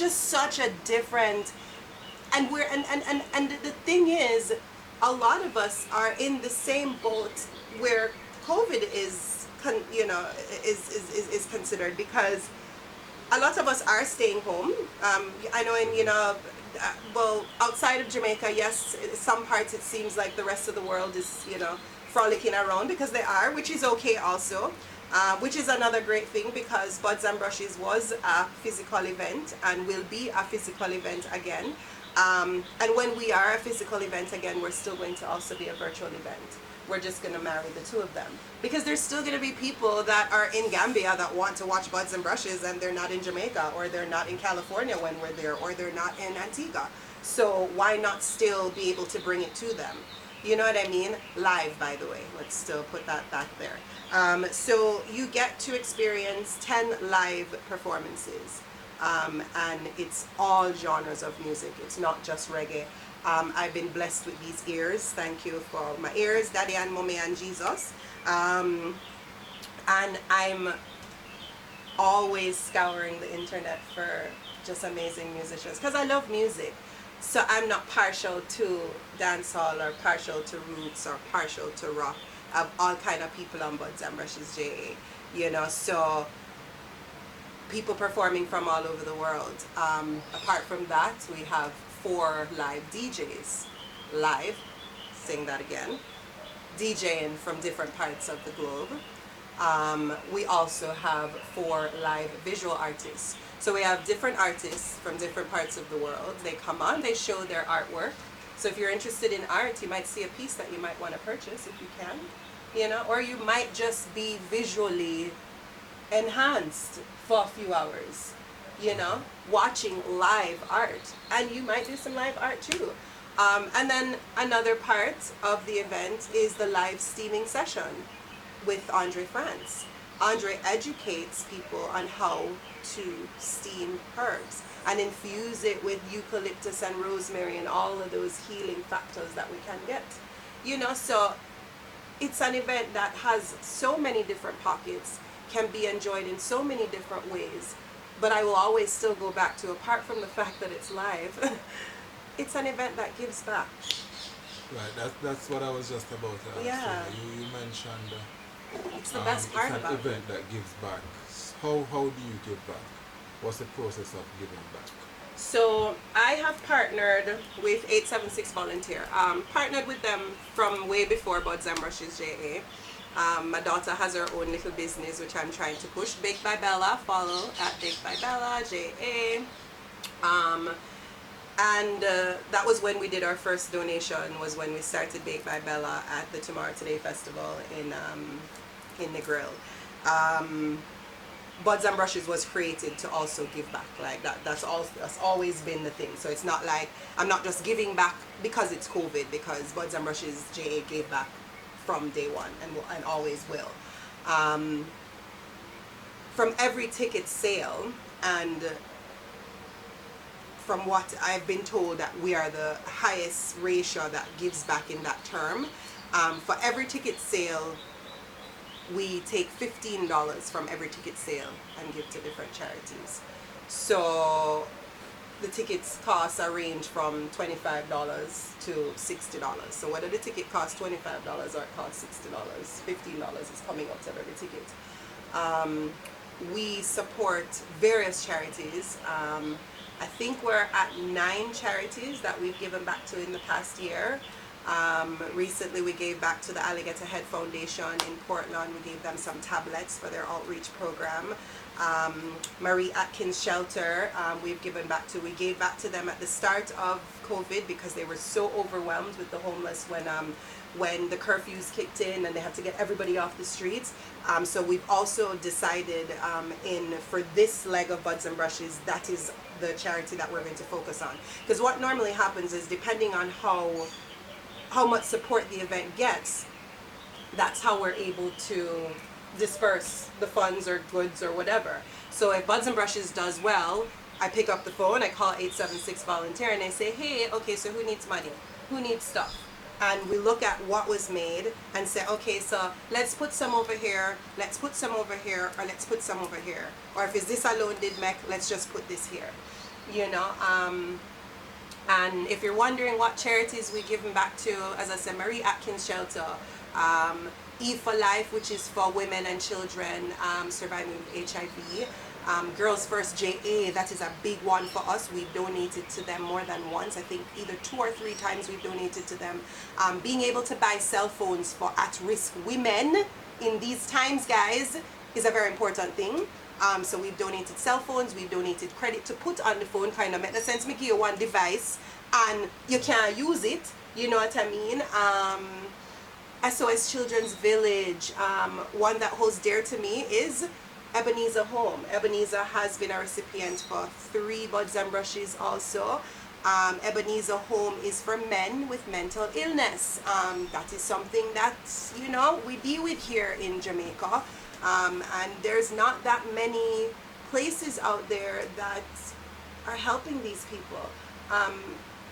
just such a different, and we're and the thing is, a lot of us are in the same boat where COVID is is considered, because a lot of us are staying home. I know in well, outside of Jamaica, yes, some parts it seems like the rest of the world is frolicking around, because they are, which is okay also. Which is another great thing, because Buds and Brushes was a physical event and will be a physical event again. And when we are a physical event again, we're still going to also be a virtual event. We're just going to marry the two of them, because there's still going to be people that are in Gambia that want to watch Buds and Brushes, and they're not in Jamaica, or they're not in California when we're there, or they're not in Antigua. So why not still be able to bring it to them? You know what I mean? Live, by the way. Let's still put that back there. So you get to experience 10 live performances. And it's all genres of music. It's not just reggae. I've been blessed with these ears. Thank you for my ears, Daddy and Mommy and Jesus. And I'm always scouring the internet for just amazing musicians, because I love music. So I'm not partial to dancehall, or partial to roots, or partial to rock. I have all kind of people on Buds and Brushes JA, so people performing from all over the world. Apart from that, we have 4 live DJs, live, sing that again, DJing from different parts of the globe. We also have 4 live visual artists. So we have different artists from different parts of the world. They come on, they show their artwork. So if you're interested in art, you might see a piece that you might want to purchase if you can, or you might just be visually enhanced for a few hours, watching live art. And you might do some live art too. And then another part of the event is the live steaming session with Andre France. Andre educates people on how to steam herbs and infuse it with eucalyptus and rosemary and all of those healing factors that we can get. So it's an event that has so many different pockets, can be enjoyed in so many different ways. But I will always still go back to, apart from the fact that it's live, it's an event that gives back. Right, that's what I was just about to ask. Yeah. You mentioned it's the best part it's about an event that gives back. How do you give back? What's the process of giving back? So I have partnered with 876 Volunteer. Partnered with them from way before Buds and Brushes JA. My daughter has her own little business, which I'm trying to push. Baked by Bella, follow at Baked by Bella JA. And that was when we did our first donation, was when we started Baked by Bella at the Tomorrow Today Festival in Negril. Buds and Brushes was created to also give back. Like that's always been the thing. So it's not like I'm not just giving back because it's COVID, because Buds and Brushes JA gave back from day one and always will. From every ticket sale, and from what I've been told, that we are the highest ratio that gives back in that term. For every ticket sale, we take $15 from every ticket sale and give to different charities. So the tickets costs are range from $25 to $60. So whether the ticket costs $25 or it costs $60, $15 is coming out of every ticket. We support various charities. I think we're at 9 charities that we've given back to in the past year. Recently we gave back to the Alligator Head Foundation in Portland. We gave them some tablets for their outreach program. Marie Atkins Shelter, we've given back to. We gave back to them at the start of COVID because they were so overwhelmed with the homeless when the curfews kicked in and they had to get everybody off the streets. So we've also decided for this leg of Buds and Brushes, that is the charity that we're going to focus on. Because what normally happens is, depending on how much support the event gets, that's how we're able to disperse the funds or goods or whatever. So if Buds and Brushes does well, I pick up the phone, I call 876 Volunteer, and I say, hey, okay, so who needs money? Who needs stuff? And we look at what was made and say, okay, so let's put some over here, let's put some over here, or let's put some over here. Or if it's this alone did make, let's just put this here. you know. And if you're wondering what charities we're giving back to, as I said, Marie Atkins Shelter, E for Life, which is for women and children surviving with HIV. Girls First JA, that is a big one for us. We've donated to them more than once. I think either 2 or 3 times we've donated to them. Being able to buy cell phones for at-risk women in these times, guys, is a very important thing. So we've donated cell phones, we've donated credit to put on the phone, kind of make the sense, make you one device and you can't use it, you know what I mean? SOS Children's Village, one that holds dear to me is Ebenezer Home. Ebenezer has been a recipient for 3 buds and brushes also. Ebenezer Home is for men with mental illness. That is something that, you know, we deal with here in Jamaica. And there's not that many places out there that are helping these people.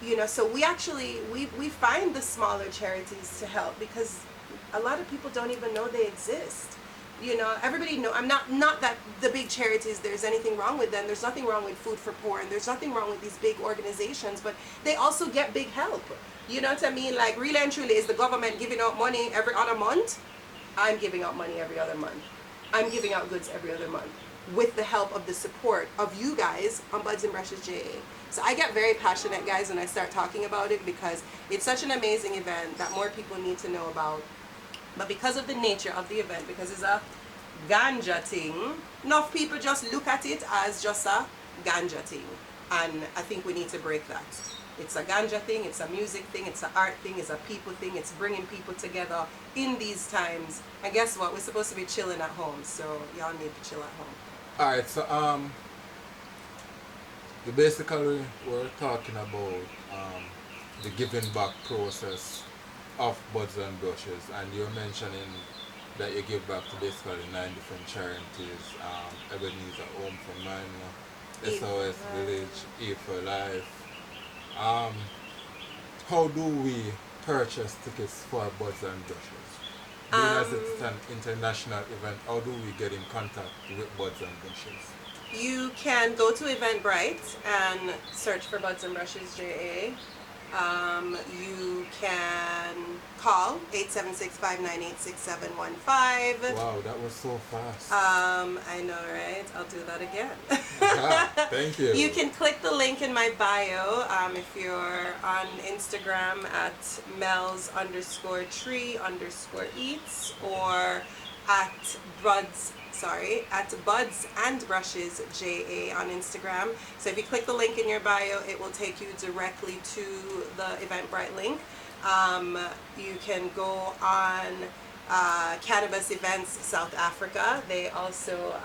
You know, so we actually, we find the smaller charities to help because a lot of people don't even know they exist. You know, everybody know, I'm not that the big charities, there's anything wrong with them. There's nothing wrong with Food for Poor and there's nothing wrong with these big organizations, but they also get big help. You know what I mean? Like, really and truly, is the government giving out money every other month? I'm giving out money every other month. I'm giving out goods every other month with the help of the support of you guys on Buds and Brushes JA. So I get very passionate, guys, when I start talking about it because it's such an amazing event that more people need to know about. But because of the nature of the event, because it's a ganja thing, enough people just look at it as just a ganja thing. And I think we need to break that. It's a ganja thing, it's a music thing, it's an art thing, it's a people thing, it's bringing people together in these times. And guess what? We're supposed to be chilling at home, so y'all need to chill at home. Alright, so basically we're talking about the giving back process of Buds and Brushes, and you're mentioning that you give back to basically 9 different charities, Ebenezer Home for Men, SOS Village, E for Life. How do we purchase tickets for Buds and Brushes? Being as it's an international event, how do we get in contact with Buds and Brushes? You can go to Eventbrite and search for Buds and Brushes JA. You can call 876-598-6715. Wow, that was so fast. I know, right? I'll do that again. Thank you. You can click the link in my bio if you're on Instagram at Mels_tree_eats or at Buds and Brushes JA on Instagram. So if you click the link in your bio, it will take you directly to the Eventbrite link. You can go on Cannabis Events South Africa. They also,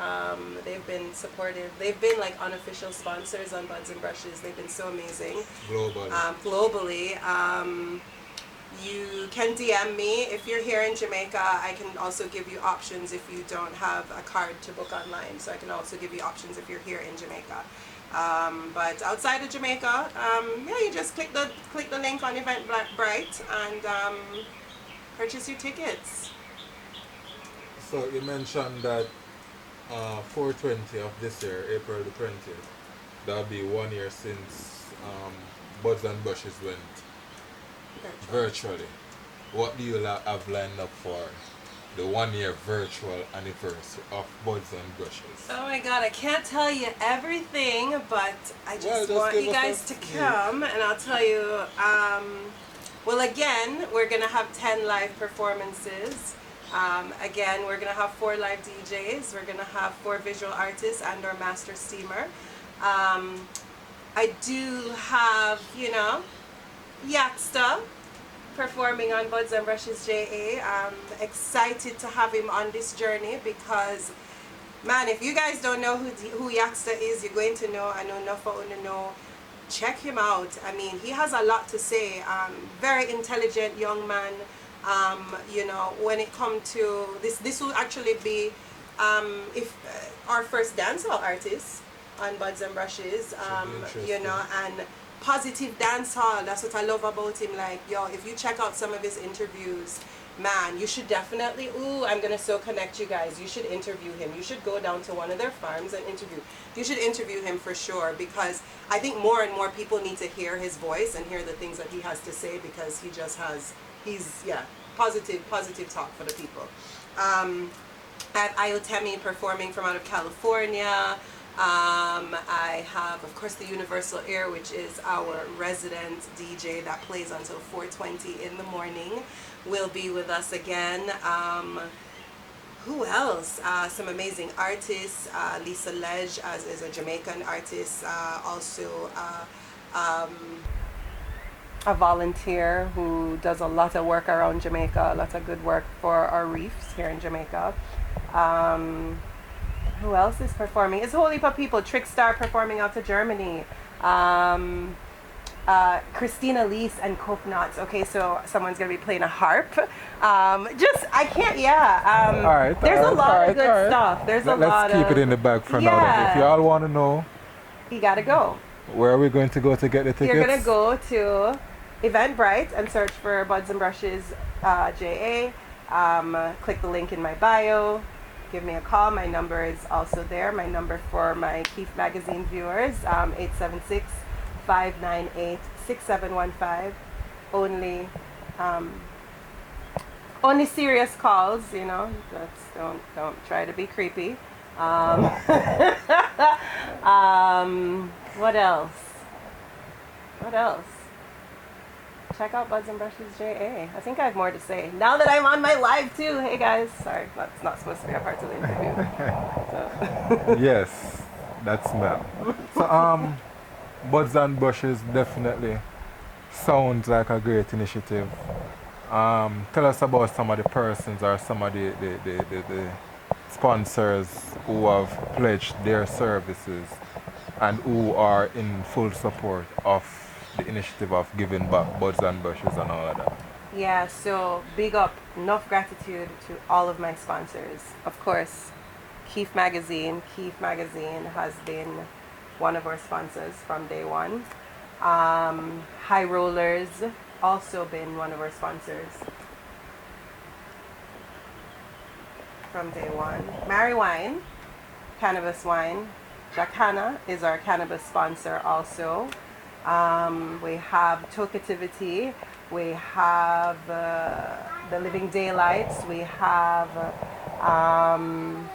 they've been supportive. They've been like unofficial sponsors on Buds and Brushes. They've been so amazing. Globally. You can DM me. If you're here in Jamaica, I can also give you options if you don't have a card to book online. So I can also give you options if you're here in Jamaica. But outside of Jamaica, yeah, you just click the link on Eventbrite and purchase your tickets. So you mentioned that 420 of this year, April the 20th, that'll be 1 year since Buds and Brushes went virtually. What do you have lined up for the 1 year virtual anniversary of Buds and Brushes? Oh my God, I can't tell you everything, but I just want you guys to come and I'll tell you, well, again, we're going to have 10 live performances. Again, we're going to have 4 live DJs. We're going to have 4 visual artists and our master steamer. I do have, you know, Yaxta performing on Buds and Brushes JA. I'm excited to have him on this journey because, man, if you guys don't know who Yaxta is, you're going to know. I know enough for you to know. Check him out. I mean, he has a lot to say. Very intelligent young man. You know, when it comes to this will actually be our first dancehall artist on Buds and Brushes. You know, and positive dancehall. That's what I love about him. Like, yo, if you check out some of his interviews, man, you should definitely, I'm going to so connect you guys. You should interview him. You should go down to one of their farms and interview. You should interview him for sure, because I think more and more people need to hear his voice and hear the things that he has to say, because he just has, positive talk for the people. At Iotemi performing from out of California. I have, of course, the Universal Air, which is our resident DJ that plays until 4:20 in the morning, will be with us again. Who else? Some amazing artists. Lisa Ledge is a Jamaican artist, also a volunteer who does a lot of work around Jamaica, a lot of good work for our reefs here in Jamaica. Who else is performing? It's a whole heap of people. Trickstar performing out to Germany. Christina Lees and Coconuts. Okay, so someone's gonna be playing a harp. I can't. Yeah. All right. There's a lot of good stuff. Let's keep it in the bag for now. Then. If you all want to know, you gotta go. Where are we going to go to get the tickets? You're gonna go to Eventbrite and search for Buds and Brushes JA. Click the link in my bio. Give me a call. My number is also there. My number for my Keef Magazine viewers, 876-598-6715. Only serious calls, you know. Don't try to be creepy. What else? Check out Buds and Brushes JA. I think I have more to say. Now that I'm on my live too. Hey guys. Sorry, that's not supposed to be a part of the interview. Yes, that's Mel. So Buds and Brushes definitely sounds like a great initiative. Tell us about some of the persons or some of the sponsors who have pledged their services and who are in full support of the initiative of giving back Buds and Brushes and all of that. Yeah, so big up, enough gratitude to all of my sponsors. Of course, Keef Magazine. Keef Magazine has been one of our sponsors from day one. High Rollers, also been one of our sponsors from day one. Mary Wine, cannabis wine. Jacana is our cannabis sponsor also. We have Talkativity, we have the Living Daylights, we have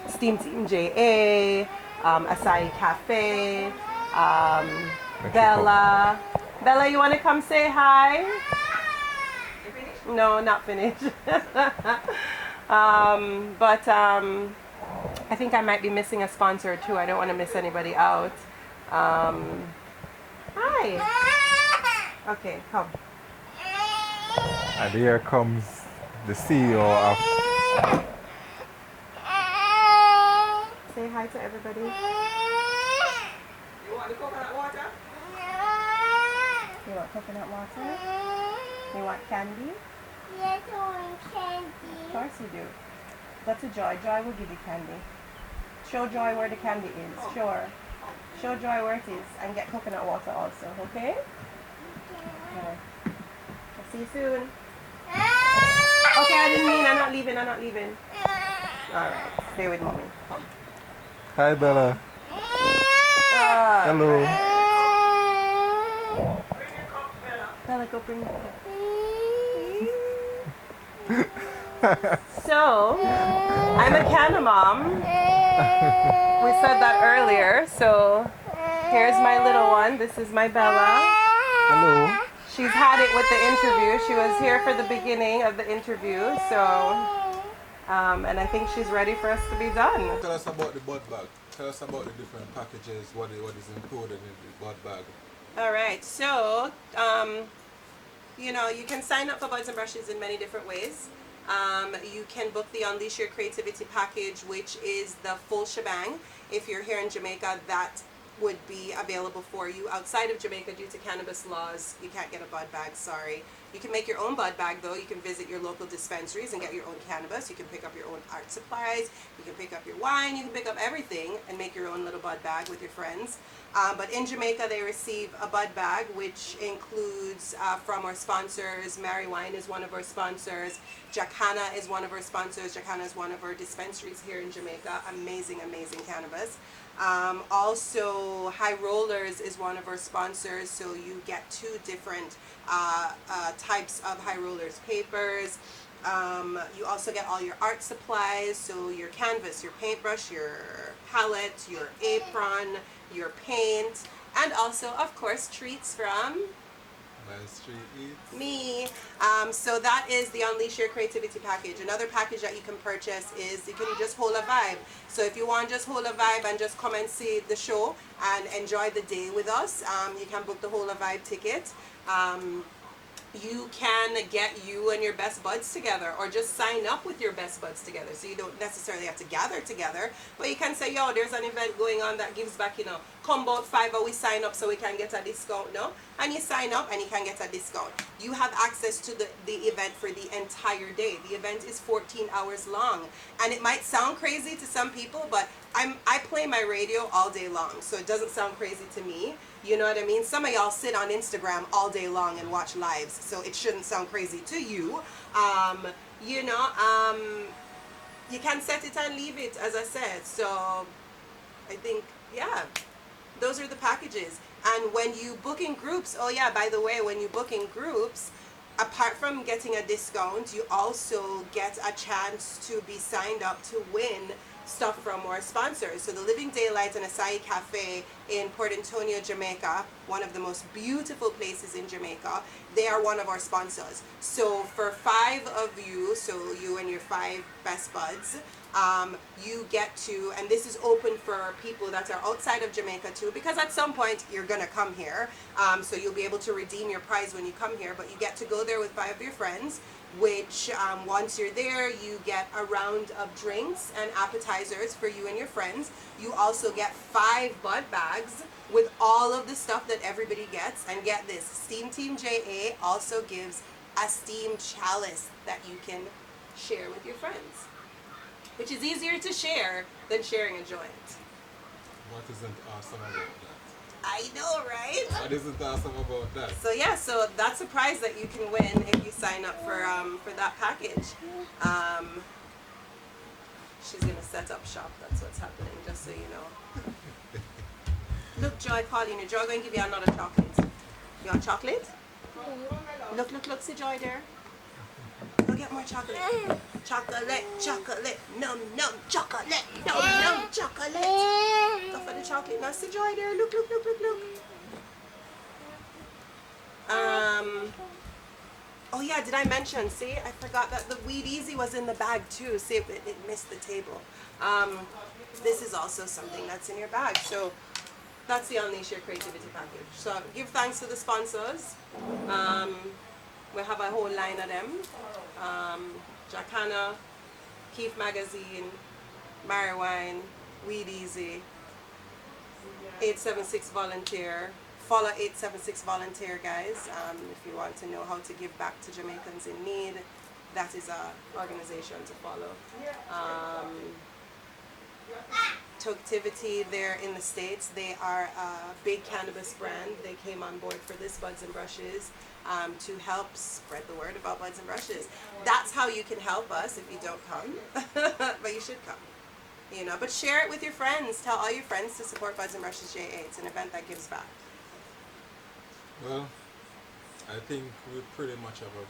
Steam Team JA, Acai Cafe, Bella. Bella, you want to come say hi? No, not finished. I think I might be missing a sponsor too. I don't want to miss anybody out. Hi. Okay, come. And here comes the CEO of... Say hi to everybody. You want the coconut water? You want coconut water? You want candy? Yes, I want candy. Of course you do. That's a Joy. Joy will give you candy. Show Joy where the candy is. Sure. Show Joy where it is. And get coconut water also, okay? Okay. I'll see you soon. Okay, I didn't mean, I'm not leaving. Alright, stay with mommy. Come. Hi, Bella. Hello. Bring your cup, Bella. Bella, go bring your cup. So, I'm a canna mom. We said that earlier. So, here's my little one. This is my Bella. Hello. She's had it with the interview. She was here for the beginning of the interview. So, and I think she's ready for us to be done. Tell us about the bud bag. Tell us about the different packages, what is included in the bud bag. All right. So, you know, you can sign up for Buds and Brushes in many different ways. You can book the Unleash Your Creativity package, which is the full shebang. If you're here in Jamaica, that would be available for you. Outside of Jamaica, due to cannabis laws, you can't get a bud bag, sorry. You can make your own bud bag though. You can visit your local dispensaries and get your own cannabis. You can pick up your own art supplies. You can pick up your wine. You can pick up everything and make your own little bud bag with your friends. But in Jamaica, they receive a bud bag, which includes from our sponsors. Mary Wine is one of our sponsors. Jacana is one of our sponsors. Jacana is one of our dispensaries here in Jamaica. Amazing, amazing cannabis. Also, High Rollers is one of our sponsors, so you get 2 different types of High Rollers papers. You also get all your art supplies, so your canvas, your paintbrush, your palette, your apron, your paint, and also, of course, treats from My street eats. me. So that is the Unleash Your Creativity package. Another package that you can purchase is you can just hold a vibe. So if you want just hold a vibe and just come and see the show and enjoy the day with us, you can book the Hold a Vibe ticket. You can get you and your best buds together, or just sign up with your best buds together, so you don't necessarily have to gather together, but you can say, yo, there's an event going on that gives back, come about 5 or we sign up so we can get a discount, no? And you sign up and you can get a discount. You have access to the event for the entire day. The event is 14 hours long, and it might sound crazy to some people, but I play my radio all day long, so it doesn't sound crazy to me. You know what I mean? Some of y'all sit on Instagram all day long and watch lives, so it shouldn't sound crazy to you. You can set it and leave it, as I said. So I think, yeah, those are the packages. And when you book in groups, oh yeah, by the way, when you book in groups, apart from getting a discount, you also get a chance to be signed up to win stuff from our sponsors. So the Living Daylight and Acai Cafe in Port Antonio, Jamaica, one of the most beautiful places in Jamaica, they are one of our sponsors. So for 5 of you, so you and your 5 best buds, you get to, and this is open for people that are outside of Jamaica too, because at some point you're gonna come here, so you'll be able to redeem your prize when you come here, but you get to go there with 5 of your friends, which once you're there, you get a round of drinks and appetizers for you and your friends. You also get 5 bud bags with all of the stuff that everybody gets. And get this, Steam Team JA also gives a steam chalice that you can share with your friends, which is easier to share than sharing a joint. What isn't awesome about that? I know, right? What isn't awesome about that? So yeah, so that's a prize that you can win if you sign up for that package. She's gonna set up shop. That's what's happening, just so you know. Look, Joy, Pauline, Joy going to give you another chocolate. You want chocolate? Look, see Joy there. Go get more chocolate. Chocolate, num, chocolate, num, chocolate. Go for the chocolate. Now see Joy there. Look. Oh yeah, did I mention? See, I forgot that the Weed Easy was in the bag too. See, it missed the table. This is also something that's in your bag. So that's the Unleash Your Creativity package. So give thanks to the sponsors. We have a whole line of them. Jacana, Keef Magazine, Mary Wine, Weed Easy, 876 Volunteer. Follow 876 Volunteer, guys. If you want to know how to give back to Jamaicans in need, that is an organization to follow. Toketivity, they're in the States. They are a big cannabis brand. They came on board for this Buds and Brushes to help spread the word about Buds and Brushes. That's how you can help us if you don't come, but you should come. But share it with your friends. Tell all your friends to support Buds and Brushes JA. It's an event that gives back. Well, I think we pretty much have an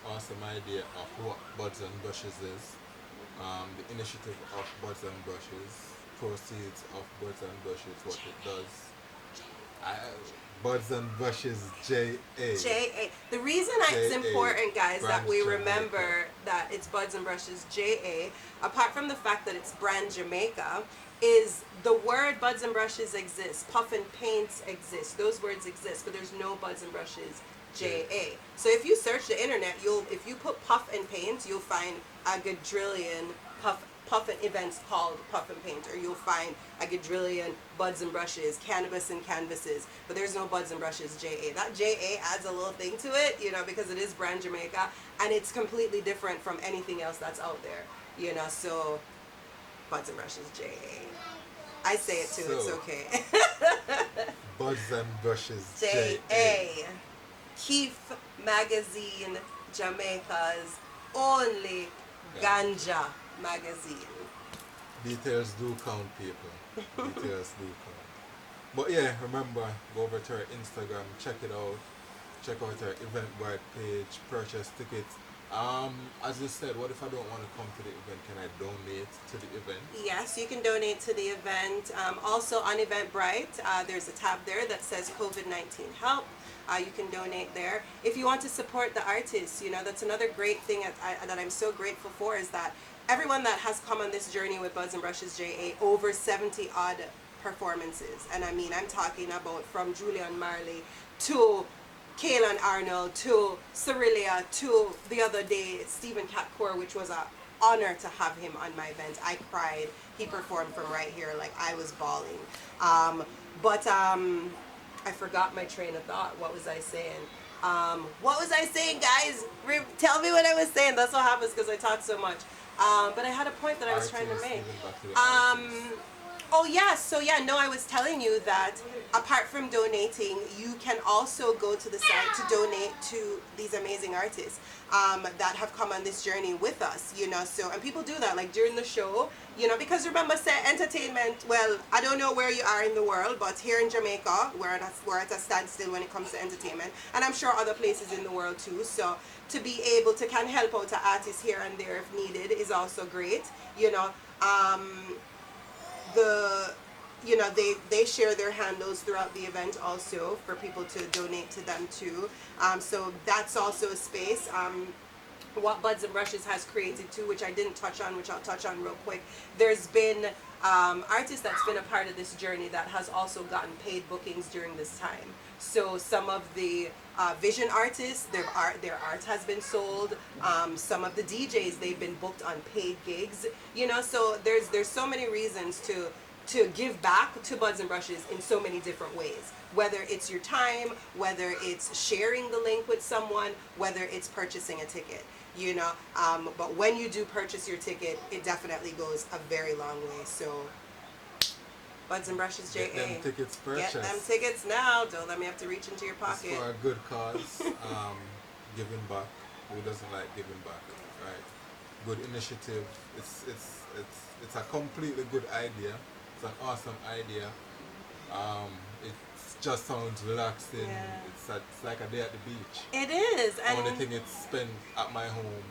awesome idea of what Buds and Brushes is. The initiative of Buds and Brushes, proceeds of Buds and Brushes, what it does. Buds and Brushes JA. JA. The reason it's important, guys, that we remember that it's Buds and Brushes JA, apart from the fact that it's brand Jamaica, is the word Buds and Brushes exists. Puff and Paints exist. Those words exist, but there's no Buds and Brushes JA. So if you search the internet, if you put Puff and Paints, you'll find a gajillion Puff puffin events called Puff and Paint, or you'll find a quadrillion buds and brushes, cannabis and canvases, but there's no buds and brushes JA. That JA adds a little thing to it, you know, because it is brand Jamaica, and it's completely different from anything else that's out there, you know. So buds and brushes JA. I say it too. It's So, okay. Buds and Brushes JA. Keef Magazine, Jamaica's only ganja magazine. Details do count, people. Details do count. But yeah, remember, go over to our Instagram, check it out. Check out our Eventbrite page, purchase tickets. As you said, what if I don't want to come to the event? Can I donate to the event? Yes, you can donate to the event. Also on Eventbrite, there's a tab there that says COVID-19 help. You can donate there. If you want to support the artists, you know, that's another great thing that I'm so grateful for, is that everyone that has come on this journey with Buds and Brushes JA, over 70 odd performances. And I mean, I'm talking about from Julian Marley to Kaelan Arnold to Cyrilia to the other day Stephen Katkour, which was an honor to have him on my event. I cried. He performed from right here, like I was bawling. I forgot my train of thought. What was I saying? What was I saying, guys? Tell me what I was saying. That's what happens because I talk so much. But I had a point that I was trying to make. Oh yeah, so yeah, no, I was telling you that apart from donating, you can also go to the site to donate to these amazing artists that have come on this journey with us, you know. So, and people do that like during the show, you know, because remember, say entertainment, well, I don't know where you are in the world, but here in Jamaica, we're at a standstill when it comes to entertainment, and I'm sure other places in the world too. So to be able to can help out an artist here and there if needed is also great, you know. They share their handles throughout the event also for people to donate to them too. So that's also a space. What Buds and Brushes has created too, which I didn't touch on, which I'll touch on real quick. There's been artists that's been a part of this journey that has also gotten paid bookings during this time. So some of the vision artists, their art has been sold. Some of the DJs, they've been booked on paid gigs. You know, so there's so many reasons to give back to Buds and Brushes in so many different ways. Whether it's your time, whether it's sharing the link with someone, whether it's purchasing a ticket, you know. But when you do purchase your ticket, it definitely goes a very long way. So Buds and Brushes JA. Get them tickets purchased. Get them tickets now. Don't let me have to reach into your pocket. It's for a good cause. Giving back. Who doesn't like giving back, right? Good initiative. It's a completely good idea. It's an awesome idea. It just sounds relaxing. Yeah. It's like a day at the beach. It is. And only thing it's spent at my home.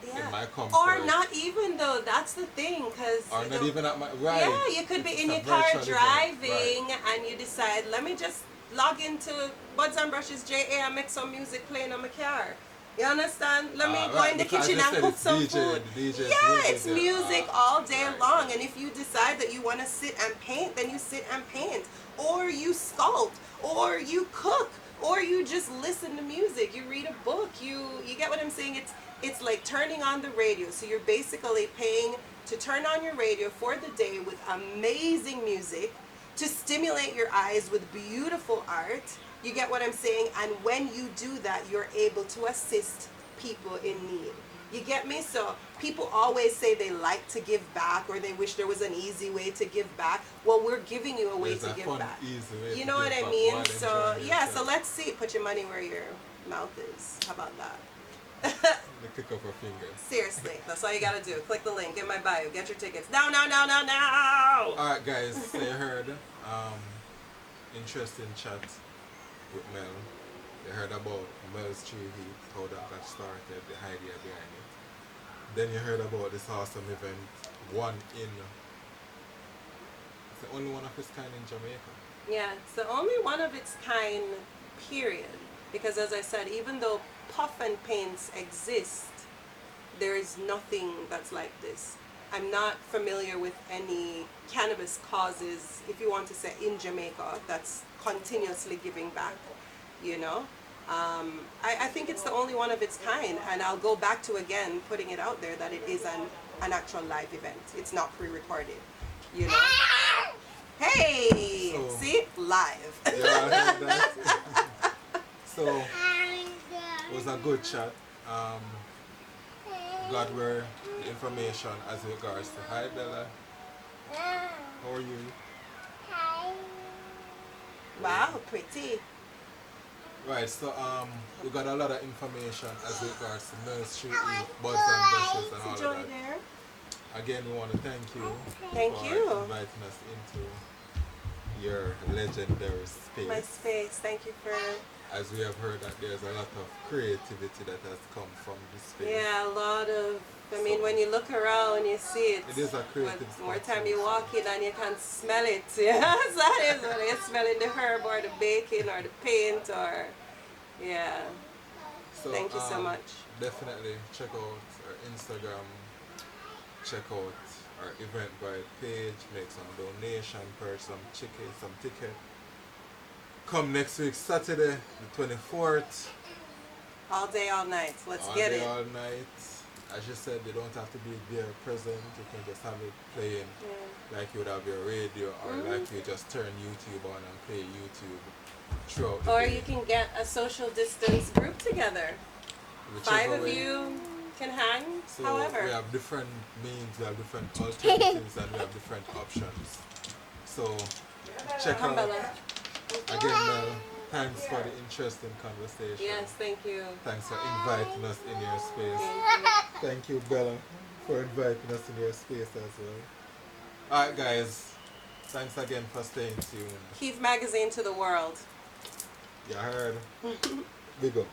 yeah. In my comfort. Or not even though, that's the thing, because or not even at my right. Yeah, you could be It's in a your car virtual driving, event, and you decide, let me just log into Buds and Brushes JA and make some music playing on my car. You understand? Let me go in the because kitchen I and said cook it's some DJ, food. the DJ is Yeah, music it's there. music all day Right. long. And if you decide that you want to sit and paint, then you sit and paint. Or you sculpt. Or you cook. Or you just listen to music. You read a book. You get what I'm saying? It's like turning on the radio. So you're basically paying to turn on your radio for the day with amazing music, to stimulate your eyes with beautiful art. You get what I'm saying? And when you do that, you're able to assist people in need. You get me? So people always say they like to give back, or they wish there was an easy way to give back. Well, we're giving you a way There's to a give fun, back. easy way You to know what give I back mean? while So enjoying yeah, so yourself. let's see. Put your money where your mouth is. How about that? The click of a finger. Seriously, that's all you gotta do. Click the link in my bio. Get your tickets. Now, now, now, now, now! Alright guys, so you heard interesting chat with Mel. You heard about Mel's Tree Heat, how that got started, the idea behind it. Then you heard about this awesome event, it's the only one of its kind in Jamaica. Yeah, it's the only one of its kind, period. Because as I said, even though puff and paints exist, there is nothing that's like this. I'm not familiar with any cannabis causes, if you want to say, in Jamaica that's continuously giving back, you know. I think it's the only one of its kind, and I'll go back to again putting it out there that it is an an actual live event. It's not pre-recorded, you know. Hey, So- see, live. Yeah, I heard that. So it was a good chat. Got where the information as regards to hi Bella. How are you? Wow, pretty. Right, so we got a lot of information as regards to nursery, buds and brushes and all of Joy that. there. Again, we want to thank you Thank for you. inviting us into your legendary space. My space. Thank you for. As we have heard that there's a lot of creativity that has come from this space. Yeah, a lot of. I mean, So- when you look around, you see it. It is a creative But more spot, time so- you walk in and you can smell it. Yeah, that is when you're smelling the herb or the baking or the paint or. Yeah. So, Thank you so much. Definitely check out our Instagram, check out our Eventbrite page, make some donation, purchase some chicken, some ticket. Come next week, Saturday, the 24th. All day, all night. Let's All get day, it. all night. As you said, you don't have to be there present. You can just have it playing Yeah. like you would have your radio or like you just turn YouTube on and play YouTube throughout the Or day. you can get a social distance group together. Whichever 5 of way. you can hang. So However. we have different means, we have different alternatives, and we have different options. So check Come, out Bella. again, Mel. Thanks for the interesting conversation. Yes, thank you. Thanks for inviting us in your space. Thank you. Thank you, Bella, for inviting us in your space as well. Alright, guys. Thanks again for staying tuned. Keef Magazine to the world. You heard? Big up.